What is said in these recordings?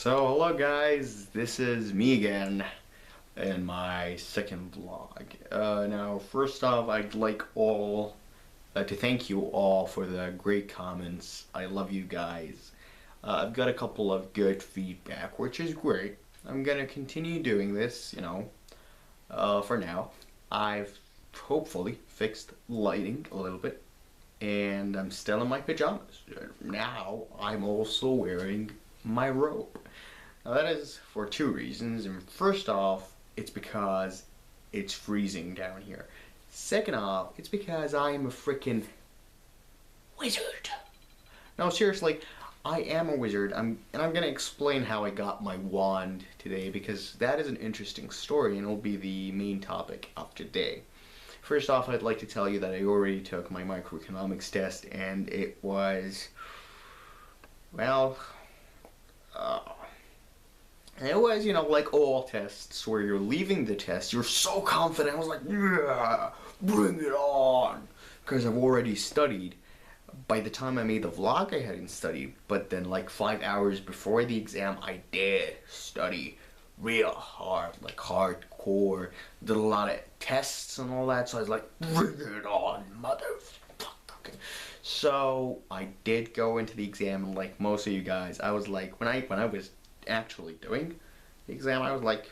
So hello guys, this is me again in my second vlog. Now first off, I'd like to thank you all for the great comments. I love you guys. I've got a couple of good feedback, which is great. I'm gonna continue doing this, for now. I've hopefully fixed lighting a little bit, and I'm still in my pajamas. Now I'm also wearing my robe. Now that is for two reasons, and first off, it's because it's freezing down here. Second off, it's because I am a freaking wizard. No, seriously, I am a wizard. And I'm gonna explain how I got my wand today, because that is an interesting story and it'll be the main topic of today. First off, I'd like to tell you that I already took my microeconomics test, and it was, well, it was, like all tests where you're leaving the test, you're so confident. I was like, yeah, bring it on, because I've already studied. By the time I made the vlog, I hadn't studied, but then like 5 hours before the exam, I did study real hard, like hardcore. Did a lot of tests and all that, so I was like, bring it on, motherfucker. So I did go into the exam, and like most of you guys, I was like, when I was actually doing the exam, I was like,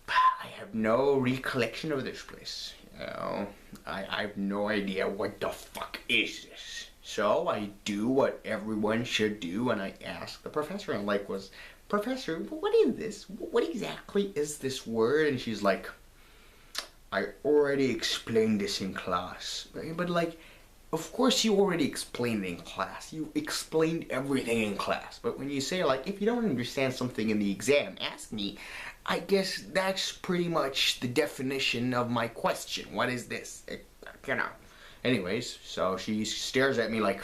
I have no recollection of this place. I have no idea what the fuck is this. So I do what everyone should do, and I ask the professor, and like, Professor, what is this? What exactly is this word? And she's like, I already explained this in class. But like, of course you already explained it in class. You explained everything in class. But when you say, like, if you don't understand something in the exam, ask me, I guess that's pretty much the definition of my question. What is this? Anyways, so she stares at me like,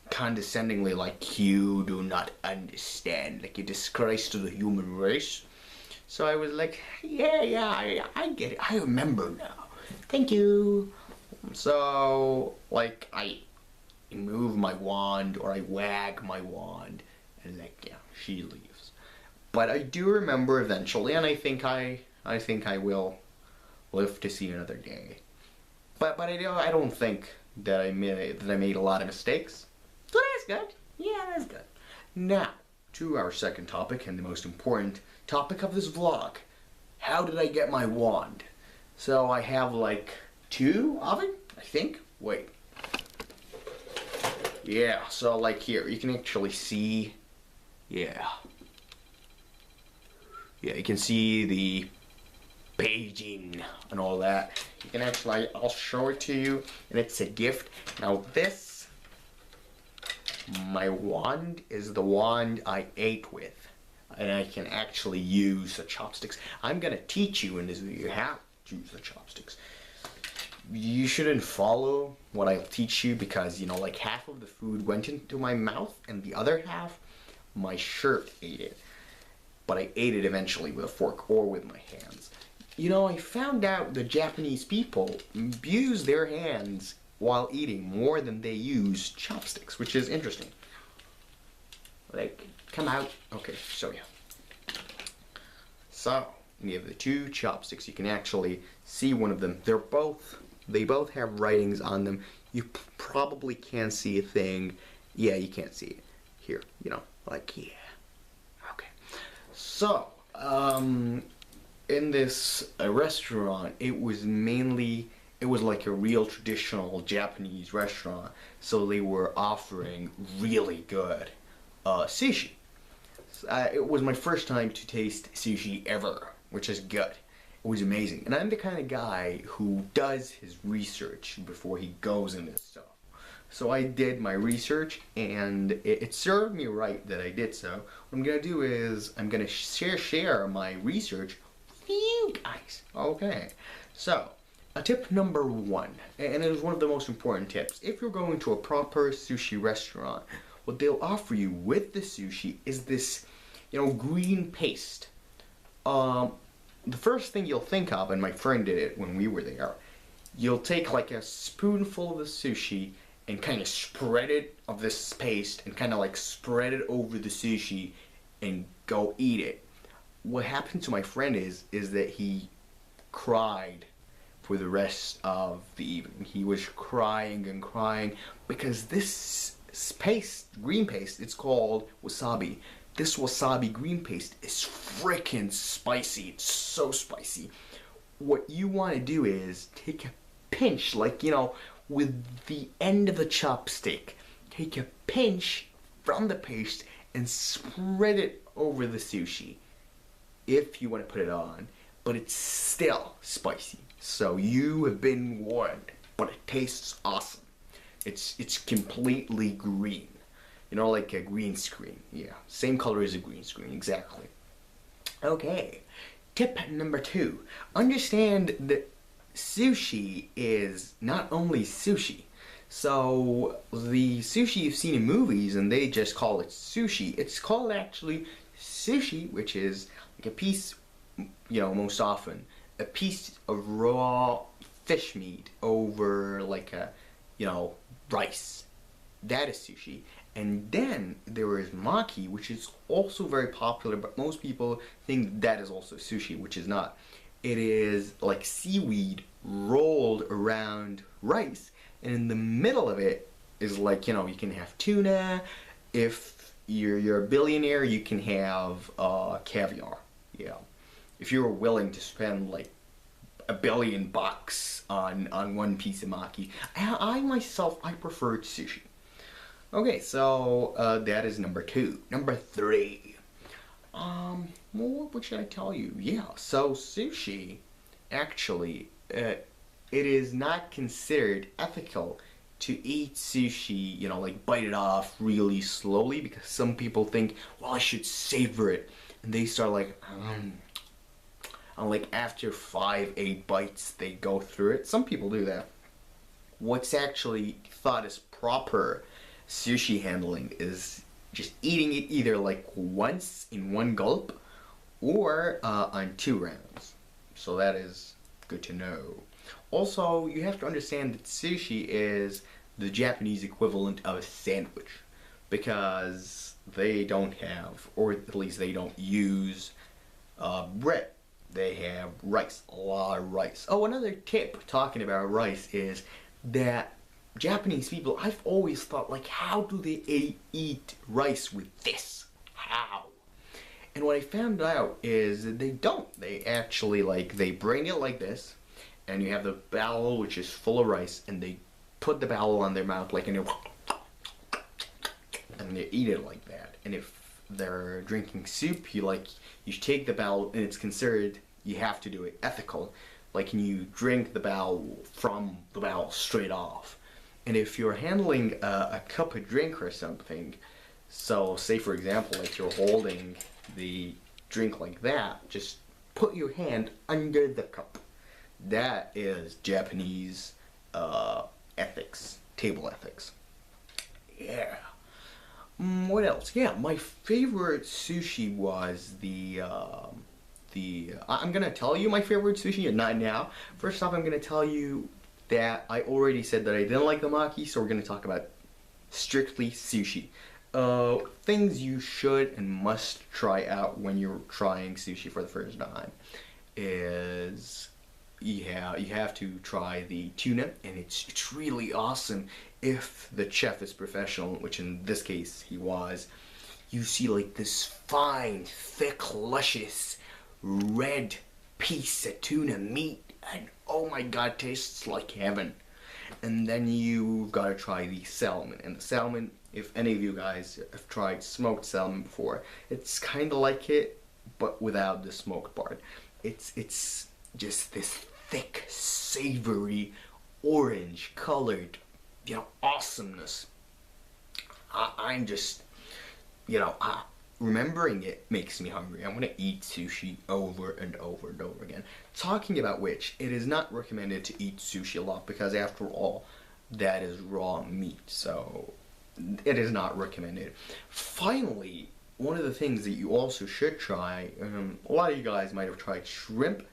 condescendingly, like, you do not understand, like a disgrace to the human race. So I was like, yeah, I get it. I remember now. Thank you. So, like, I move my wand, or I wag my wand, and like, yeah, she leaves. But I do remember eventually, and I think I will live to see another day. But I don't think that I made a lot of mistakes. So that's good. Yeah, that's good. Now, to our second topic, and the most important topic of this vlog. How did I get my wand? So I have like 2 of it, I think. Wait. Yeah, so like here, you can actually see, yeah, you can see the paging and all that. You can actually, I'll show it to you, and it's a gift. Now this, my wand, is the wand I ate with, and I can actually use the chopsticks. I'm gonna teach you in this video how to use the chopsticks. You shouldn't follow what I'll teach you, because like half of the food went into my mouth and the other half my shirt ate it. But I ate it eventually with a fork or with my hands. I found out the Japanese people use their hands while eating more than they use chopsticks, which is interesting. Like, come out. Okay, show you. So, we have the 2 chopsticks. You can actually see one of them. They both have writings on them. You probably can't see a thing. Yeah, you can't see it. Here, like, yeah. Okay. So, in this restaurant, it was like a real traditional Japanese restaurant, so they were offering really good sushi. It was my first time to taste sushi ever, which is good. It was amazing. And I'm the kind of guy who does his research before he goes into stuff. So I did my research, and it served me right that I did so. What I'm going to do is I'm going to share my research with you guys. Okay. So, tip number 1, and it is one of the most important tips. If you're going to a proper sushi restaurant, what they'll offer you with the sushi is this, green paste. The first thing you'll think of, and my friend did it when we were there, you'll take like a spoonful of the sushi and kind of spread it of this paste and kind of like spread it over the sushi and go eat it. What happened to my friend is that he cried for the rest of the evening. He was crying and crying because this paste, green paste, it's called wasabi. This wasabi green paste is freaking spicy. It's so spicy. What you want to do is take a pinch, like, you know, with the end of a chopstick. Take a pinch from the paste and spread it over the sushi if you want to put it on. But it's still spicy. So you have been warned. But it tastes awesome. It's completely green. You know, like a green screen. Yeah, same color as a green screen, exactly. Okay, tip number 2. Understand that sushi is not only sushi. So, the sushi you've seen in movies, and they just call it sushi, it's called actually sushi, which is like a piece, you know, most often, a piece of raw fish meat over like a, you know, rice. That is sushi. And then there is maki, which is also very popular, but most people think that is also sushi, which is not. It is like seaweed rolled around rice, and in the middle of it is like, you know, you can have tuna. If you're a billionaire, you can have caviar. Yeah. If you were willing to spend like $1 billion on one piece of maki. I myself, I prefer sushi. Okay, so that is number 2. Number 3. Well, what should I tell you? Yeah, so sushi, actually, it is not considered ethical to eat sushi, you know, like bite it off really slowly, because some people think, well, I should savor it. And they start like, and like after 5-8 bites, they go through it. Some people do that. What's actually thought as proper sushi handling is just eating it either like once in one gulp or on 2 rounds. So that is good to know. Also, you have to understand that sushi is the Japanese equivalent of a sandwich, because they don't have, or at least they don't use bread. They have rice, a lot of rice. Oh, another tip talking about rice is that Japanese people, I've always thought, like, how do they eat rice with this? How? And what I found out is that they don't. They actually, like, they bring it like this, and you have the bowl which is full of rice, and they put the bowl on their mouth, like, and they eat it like that. And if they're drinking soup, you take the bowl, and it's considered, you have to do it ethical. Like, you drink the bowl from the bowl straight off. And if you're handling a cup of drink or something, so say for example, like you're holding the drink like that, just put your hand under the cup. That is Japanese ethics, table ethics. Yeah. What else? Yeah, my favorite sushi was I'm gonna tell you my favorite sushi, and not now. First off, I'm gonna tell you that I already said that I didn't like the maki, so we're gonna talk about strictly sushi. Things you should and must try out when you're trying sushi for the first time is you have to try the tuna, and it's really awesome if the chef is professional, which in this case he was. You see like this fine, thick, luscious, red piece of tuna meat, and oh my god, tastes like heaven. And then you've got to try the salmon. And the salmon, if any of you guys have tried smoked salmon before, it's kind of like it, but without the smoked part. It's just this thick, savory, orange colored, you know, awesomeness. I'm just, you know, remembering it makes me hungry. I'm gonna eat sushi over and over and over again. Talking about which, it is not recommended to eat sushi a lot, because after all, that is raw meat, so it is not recommended. Finally, one of the things that you also should try, a lot of you guys might have tried shrimp,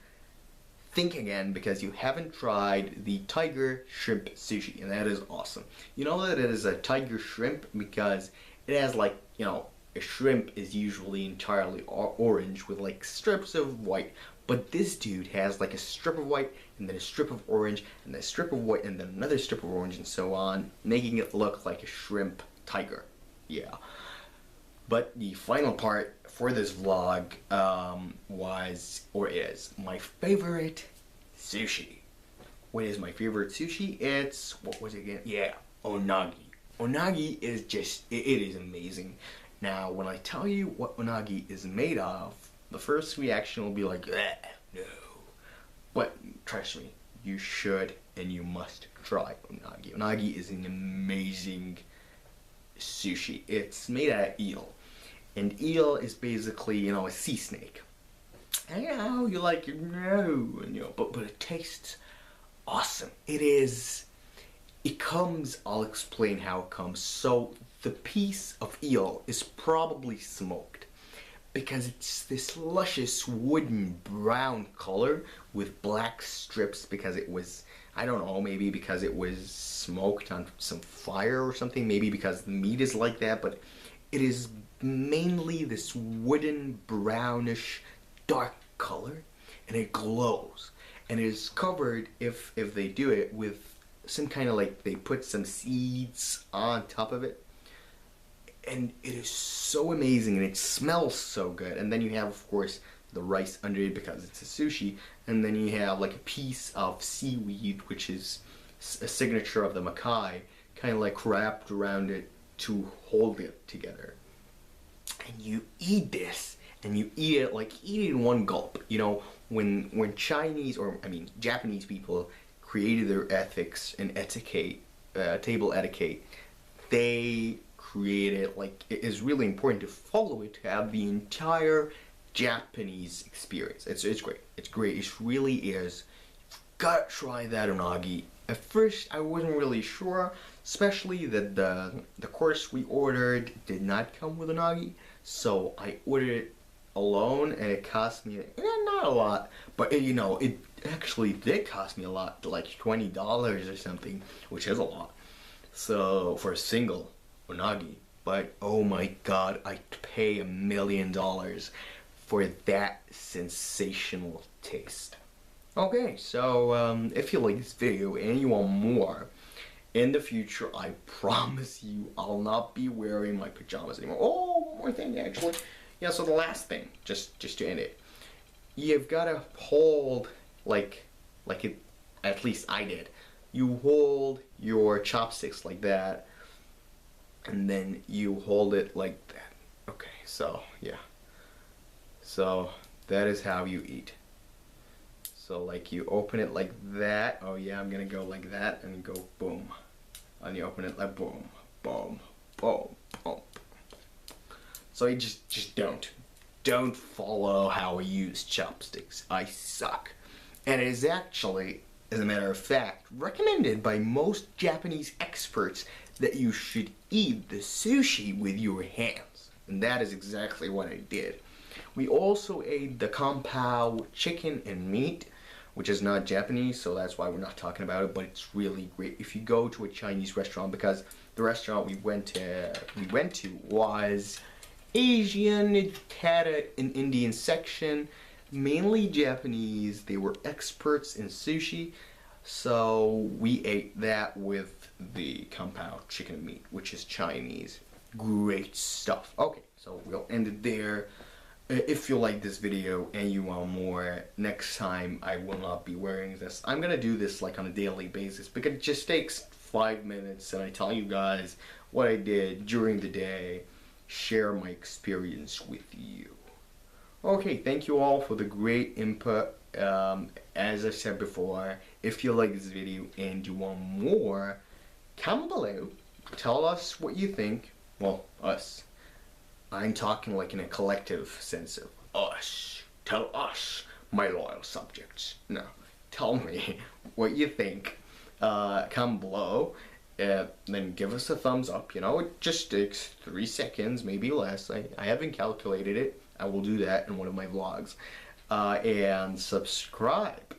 think again because you haven't tried the tiger shrimp sushi, and that is awesome. You know that it is a tiger shrimp because it has like, you know, a shrimp is usually entirely orange with like strips of white, but this dude has like a strip of white and then a strip of orange and then a strip of white and then another strip of orange and so on, making it look like a shrimp tiger. Yeah. But the final part for this vlog was, or is, my favorite sushi. What is my favorite sushi? It's, what was it again? Yeah, unagi. Unagi is just, it is amazing. Now, when I tell you what unagi is made of, the first reaction will be like, no. But trust me, you should and you must try unagi. Unagi is an amazing sushi. It's made out of eel. And eel is basically, you know, a sea snake. And you know, you like it, no, and, you know, but it tastes awesome. It comes, I'll explain how it comes. So the piece of eel is probably smoked because it's this luscious wooden brown color with black strips because it was, I don't know, maybe because it was smoked on some fire or something, maybe because the meat is like that, but it is mainly this wooden brownish dark color, and it glows, and it is covered, if they do it, with some kind of, like, they put some seeds on top of it, and it is so amazing, and it smells so good. And then you have, of course, the rice under it because it's a sushi, and then you have like a piece of seaweed, which is a signature of the Makai, kind of like wrapped around it to hold it together. And you eat this, and you eat it like, eat it in one gulp. You know, when Chinese, or I mean Japanese people created their ethics and etiquette, table etiquette, they created, like, it is really important to follow it to have the entire Japanese experience. It's great. It's great. It really is. You've got to try that unagi. At first, I wasn't really sure, especially that the course we ordered did not come with unagi, so I ordered it alone, and it cost me not a lot, but you know, it actually did cost me a lot, like $20 or something, which is a lot. So for a single unagi, but oh my god, I'd pay $1 million for that sensational taste. Okay, so if you like this video and you want more, in the future, I promise you I'll not be wearing my pajamas anymore. Oh, one more thing actually. Yeah, so the last thing, just to end it, you've got to hold, like it, at least I did. You hold your chopsticks like that, and then you hold it like that. Okay, so yeah. So that is how you eat. So like you open it like that. Oh yeah, I'm gonna go like that and go boom. And you open it like boom, boom, boom, boom. So you just don't follow how I use chopsticks. I suck. And it is actually, as a matter of fact, recommended by most Japanese experts that you should eat the sushi with your hands. And that is exactly what I did. We also ate the kung pao chicken and meat, which is not Japanese, so that's why we're not talking about it, but it's really great if you go to a Chinese restaurant, because the restaurant we went to was Asian. It had an Indian section, mainly Japanese. They were experts in sushi, so we ate that with the kung pao chicken and meat, which is Chinese. Great stuff. Okay, so we'll end it there. If you like this video and you want more, next time I will not be wearing this. I'm gonna do this like on a daily basis because it just takes 5 minutes and I tell you guys what I did during the day, share my experience with you. Okay, thank you all for the great input. As I said before, if you like this video and you want more, comment below, tell us what you think. Well, us. I'm talking like in a collective sense of us. Tell us, my loyal subjects. No, tell me what you think. Comment below. Then give us a thumbs up. You know, it just takes 3 seconds, maybe less. I haven't calculated it. I will do that in one of my vlogs. And subscribe.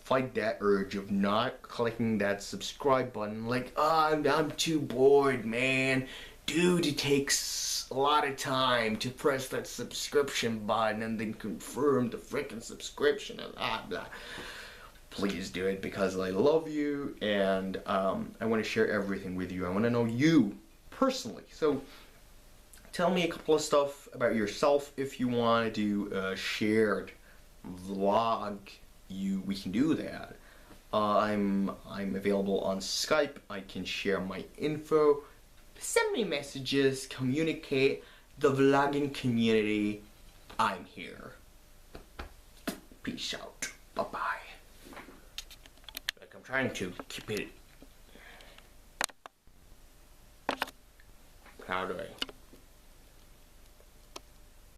fight that urge of not clicking that subscribe button. Like, I'm too bored, man. Dude, it takes a lot of time to press that subscription button and then confirm the freaking subscription and blah blah. Please do it because I love you and I want to share everything with you. I want to know you personally. So tell me a couple of stuff about yourself if you want to do a shared vlog. We can do that. I'm available on Skype. I can share my info. Send me messages. Communicate. The vlogging community. I'm here. Peace out. Bye bye. Like I'm trying to keep it. How do I?